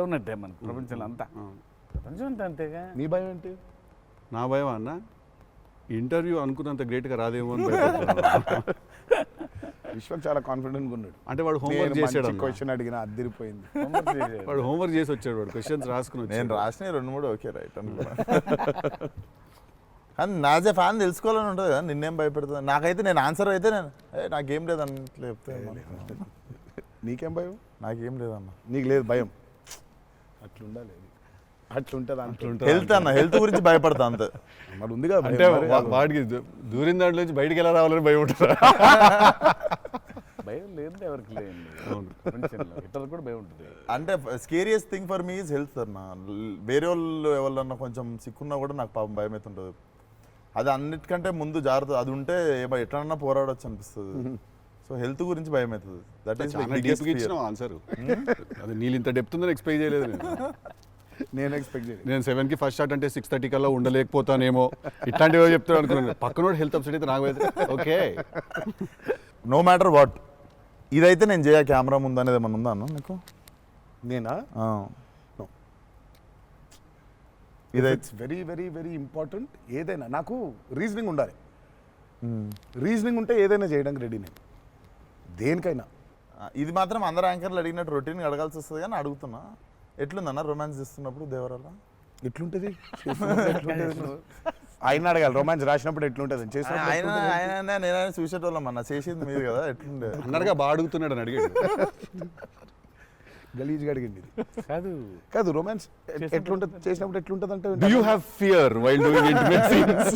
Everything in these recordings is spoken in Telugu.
ఉన్నట్టే మన ప్రపంచంలో అంతా ప్రపంచం అంతా అంతేగా. నీ భయం ఏంటి? నా భయం అన్న ఇంటర్వ్యూ అనుకున్నంత గ్రేట్గా రాదేమో అని భయపడుతున్నాను. విశ్వం చాలా కాన్ఫిడెంట్గా ఉన్నాడు. అంటే వాడు హోంవర్క్ చేసాడు. క్వశ్చన్ అడిగిన అదిరిపోయింది. వాడు హోంవర్క్ చేసి వచ్చాడు. వాడు క్వశ్చన్స్ రాసుకుని నేను రాసిన 2-3 ఓకే రైట్ అనుకున్నా. కానీ నాజే ఫ్యాన్ తెలుసుకోవాలని ఉంటుంది కదా, నిన్నేం భయపెడుతుంది. నాకైతే నేను ఆన్సర్ అయితే నేను నాకేం లేదు అన్నట్లు చెప్తే నీకేం భయం? నాకేం లేదన్న. నీకు లేదు భయం? అట్లుండాలి, అట్లుంటుంది. హెల్త్ అన్న, హెల్త్ గురించి భయపడతా అంతే. మరి ఉందిగా అంటే వాడికి దూరిన దాంట్లో నుంచి బయటికి ఎలా రావాలని భయం ఉంటుంది. భయం లేదు ఎవరికి లేదు ప్రపంచంలో. ఇతరులకు కూడా భయం ఉంటుంది. అంటే scariest thing for me is health అన్న. వేరే వాళ్ళు ఎవరన్నా కొంచెం సిక్కున్నా కూడా నాకు పాపం భయం అవుతుంటుంది. అది అన్నిటికంటే ముందు జాగ్రత్త. అది ఉంటే ఎట్లన్నా పోరాడొచ్చు అనిపిస్తుంది. సో హెల్త్ గురించి భయం అవుతుంది. That is answer. అది నీళ్ళు ఇంత డెప్త్ ఉందని ఎక్స్పెక్ట్ చేయలేదు నేను ఎక్స్పెక్ట్ చేయలేదు. నేను 7కి ఫస్ట్ షాట్ అంటే 6:30 కల్లా ఉండలేకపోతానేమో ఇట్లాంటివో చెప్తాను అనుకున్నాను. పక్కనోడు హెల్త్ అప్సెట్ అయితే నాకు ఓకే. నో మ్యాటర్ వాట్ ఇదైతే నేను చేయ కెమెరా ముందు అనేది ఏమన్నా ఉందా అన్న నీకు? నేనా? ఇదైతే వెరీ వెరీ వెరీ ఇంపార్టెంట్. ఏదైనా నాకు రీజనింగ్ ఉండాలి. రీజనింగ్ ఉంటే ఏదైనా చేయడానికి రెడీ నేను, దేనికైనా. ఇది మాత్రం అందరు యాంకర్లు అడిగినట్టు రొటీన్ అడగాల్సి వస్తుంది. కానీ అడుగుతున్నా, ఎట్లుందన్న రొమాన్స్ చేస్తున్నప్పుడు దేవరాల? ఎట్లుంటుంది ఆయన అడగాలి. రొమాన్స్ రాసినప్పుడు ఎట్లుంటుంది, ఆయన నేనైనా చూసేటోళ్ళం అన్న. చేసింది మీరు కదా, ఎట్లుండే అన్నట్టుగా బాగా అడుగుతున్నాడు అని అడిగాడు. గలీజ్గా అడిగింది. కాదు కాదు రొమాన్స్ ఎట్లుంటుంది, చేసినప్పుడు ఎట్లుంటుంది అంటే Do you have fear while doing intimate scenes?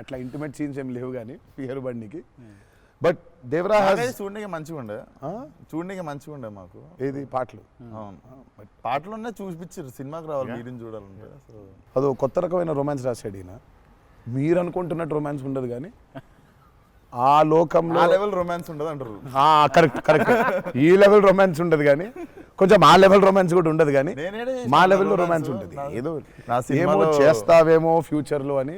అట్లా ఇంటిమేట్ సీన్స్ ఏం లేవు కానీ ఫియర్ బండికి. బట్ దేవరా చూడడానికి మంచిగా ఉండే మాకు. ఏది పాటలు? అవును, పాటలున్నా చూపించారు. సినిమాకి రావాలి మీరిని చూడాలంటే. అదో కొత్త రకమైన రొమాన్స్ రాశాడు ఈయన. మీరు అనుకుంటున్నట్టు రొమాన్స్ ఉండదు కానీ ఆ లోకంలో లెవెల్ రొమాన్స్ ఉండదు అంటారు. Correct correct. ఈ లెవెల్ రొమాన్స్ ఉండదు కానీ కొంచెం ఆ లెవెల్ రొమాన్స్ కూడా ఉండదు కానీ మా లెవెల్లో రొమాన్స్ ఉంటుంది. ఏదో ఏమో చేస్తావేమో ఫ్యూచర్లో అని